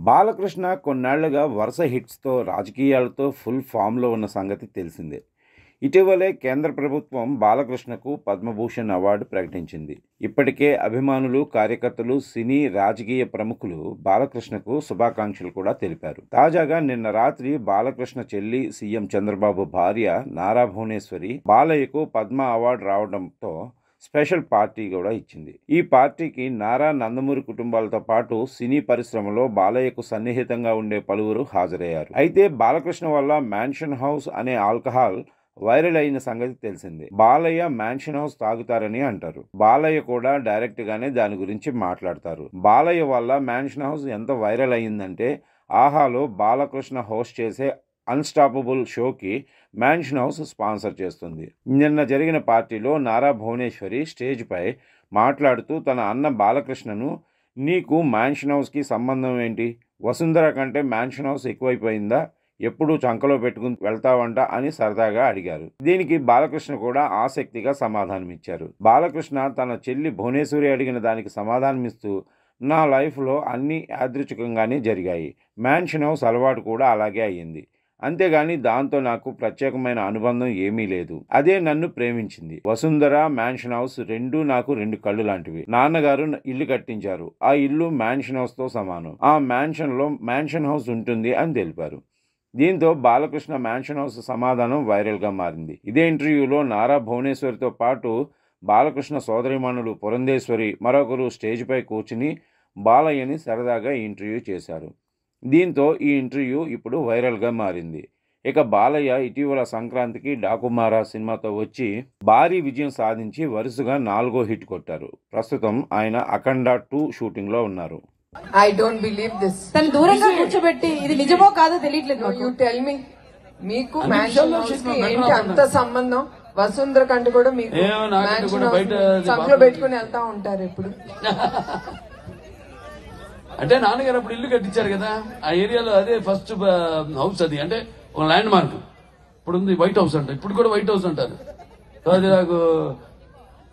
బాలకృష్ణ కొన్నాళ్లుగా వరుస హిట్స్తో రాజకీయాలతో ఫుల్ ఫామ్లో ఉన్న సంగతి తెలిసిందే. ఇటీవలే కేంద్ర ప్రభుత్వం బాలకృష్ణకు పద్మభూషణ్ అవార్డు ప్రకటించింది. ఇప్పటికే అభిమానులు, కార్యకర్తలు, సినీ రాజకీయ ప్రముఖులు బాలకృష్ణకు శుభాకాంక్షలు కూడా తెలిపారు. తాజాగా నిన్న రాత్రి బాలకృష్ణ చెల్లి, సీఎం చంద్రబాబు భార్య నారా భువనేశ్వరి బాలయ్యకు పద్మ అవార్డు రావడంతో స్పెషల్ పార్టీ కూడా ఇచ్చింది. ఈ పార్టీకి నారా, నందమూరి కుటుంబాలతో పాటు సినీ పరిశ్రమలో బాలయ్యకు సన్నిహితంగా ఉండే పలువురు హాజరయ్యారు. అయితే బాలకృష్ణ వల్ల మ్యాన్షన్ హౌస్ అనే ఆల్కహాల్ వైరల్ అయిన సంగతి తెలిసిందే. బాలయ్య మ్యాన్షన్ హౌస్ తాగుతారని అంటారు. బాలయ్య కూడా డైరెక్ట్ గానే దాని గురించి మాట్లాడతారు. బాలయ్య వల్ల మ్యాన్షన్ హౌస్ ఎంత వైరల్ అయ్యిందంటే, ఆహాలో బాలకృష్ణ హోస్ట్ చేసే అన్స్టాపబుల్ షోకి మ్యాన్షన్ హౌస్ స్పాన్సర్ చేస్తుంది. నిన్న జరిగిన పార్టీలో నారా భువనేశ్వరి స్టేజ్పై మాట్లాడుతూ తన అన్న బాలకృష్ణను, నీకు మ్యాన్షన్ హౌస్కి సంబంధం ఏంటి? వసుంధర కంటే మ్యాన్షన్ హౌస్ ఎక్కువైపోయిందా? ఎప్పుడు చంకలో పెట్టుకుని వెళ్తావంట అని సరదాగా అడిగారు. దీనికి బాలకృష్ణ కూడా ఆసక్తిగా సమాధానమిచ్చారు. బాలకృష్ణ తన చెల్లి భువనేశ్వరి అడిగిన దానికి సమాధానమిస్తూ, నా లైఫ్లో అన్నీ యాదృచ్ఛికంగానే జరిగాయి. మ్యాన్షన్ హౌస్ అలవాటు కూడా అలాగే అయ్యింది. అంతేగాని దాంతో నాకు ప్రత్యేకమైన అనుబంధం ఏమీ లేదు. అదే నన్ను ప్రేమించింది. వసుంధర, మ్యాన్షన్ హౌస్ రెండూ నాకు రెండు కళ్ళు లాంటివి. నాన్నగారు ఇల్లు కట్టించారు. ఆ ఇల్లు మ్యాన్షన్ హౌస్తో సమానం. ఆ మ్యాన్షన్లో మ్యాన్షన్ హౌస్ ఉంటుంది అని తెలిపారు. దీంతో బాలకృష్ణ మ్యాన్షన్ హౌస్ సమాధానం వైరల్గా మారింది. ఇదే ఇంటర్వ్యూలో నారా భువనేశ్వరితో పాటు బాలకృష్ణ సోదరిమణులు పురంధేశ్వరి మరొకరు స్టేజ్పై కూర్చుని బాలయ్యని సరదాగా ఇంటర్వ్యూ చేశారు. దీంతో ఈ ఇంటర్వ్యూ ఇప్పుడు వైరల్గా మారింది. ఇక బాలయ్య ఇటీవల సంక్రాంతికి డాకుమారా సినిమాతో వచ్చి భారీ విజయం సాధించి వరుసగా 4వ హిట్ కొట్టారు. ప్రస్తుతం ఆయన అఖండ 2 షూటింగ్లో ఉన్నారు. I don't believe this. తను దూరంగా కూర్చోబెట్టి ఇది నిజమో కాదో తెలియట్లేదు. You tell me. మీకు మ్యాన్షన్ హౌస్ కి ఏంటి అంత సంబంధం? వసుంధర కంటే కూడా మీకు మ్యాన్షన్ హౌస్ సంఖ్యలో పెట్టుకుని వెళ్తా ఉంటారు ఎప్పుడు. అంటే నాన్నగారు అప్పుడు ఇల్లు కట్టించారు కదా, ఆ ఏరియాలో అదే ఫస్ట్ హౌస్. అది అంటే ఒక ల్యాండ్ మార్క్. ఇప్పుడు ఉంది వైట్ హౌస్ అంట, ఇప్పుడు కూడా వైట్ హౌస్ అంటారు. అది నాకు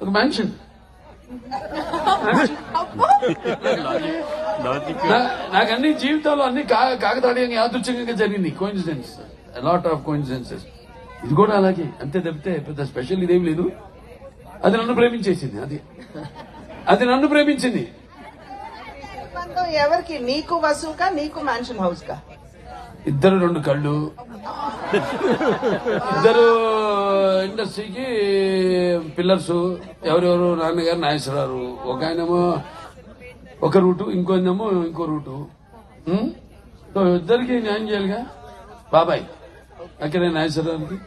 ఒక మ్యాన్షన్. నాకు అన్ని జీవితంలో అన్ని కాకతాళీయంగా యాదృచ్ఛికంగా జరిగింది. Coincidence, lot of coincidences. ఇది కూడా అలాగే, అంతే తప్పితే పెద్ద స్పెషల్ ఇదేం లేదు. అది నన్ను ప్రేమించేసింది. అది నన్ను ప్రేమించింది. ఎవరికి? నీకు వసుకా, నీకు మ్యాన్షన్ హౌస్ కా? ఇద్దరు రెండు కళ్ళు, ఇద్దరు ఇండస్ట్రీకి పిల్లర్స్. ఎవరెవరు? నాన్నగారు నాగేశ్వరరావు, ఒక ఆయనేమో ఒక రూటు, ఇంకోనేమో ఇంకో రూటు. సో ఇద్దరికి న్యాయం చేయాలిగా. బాబాయ్ అక్కడే నాగేశ్వరరావుకి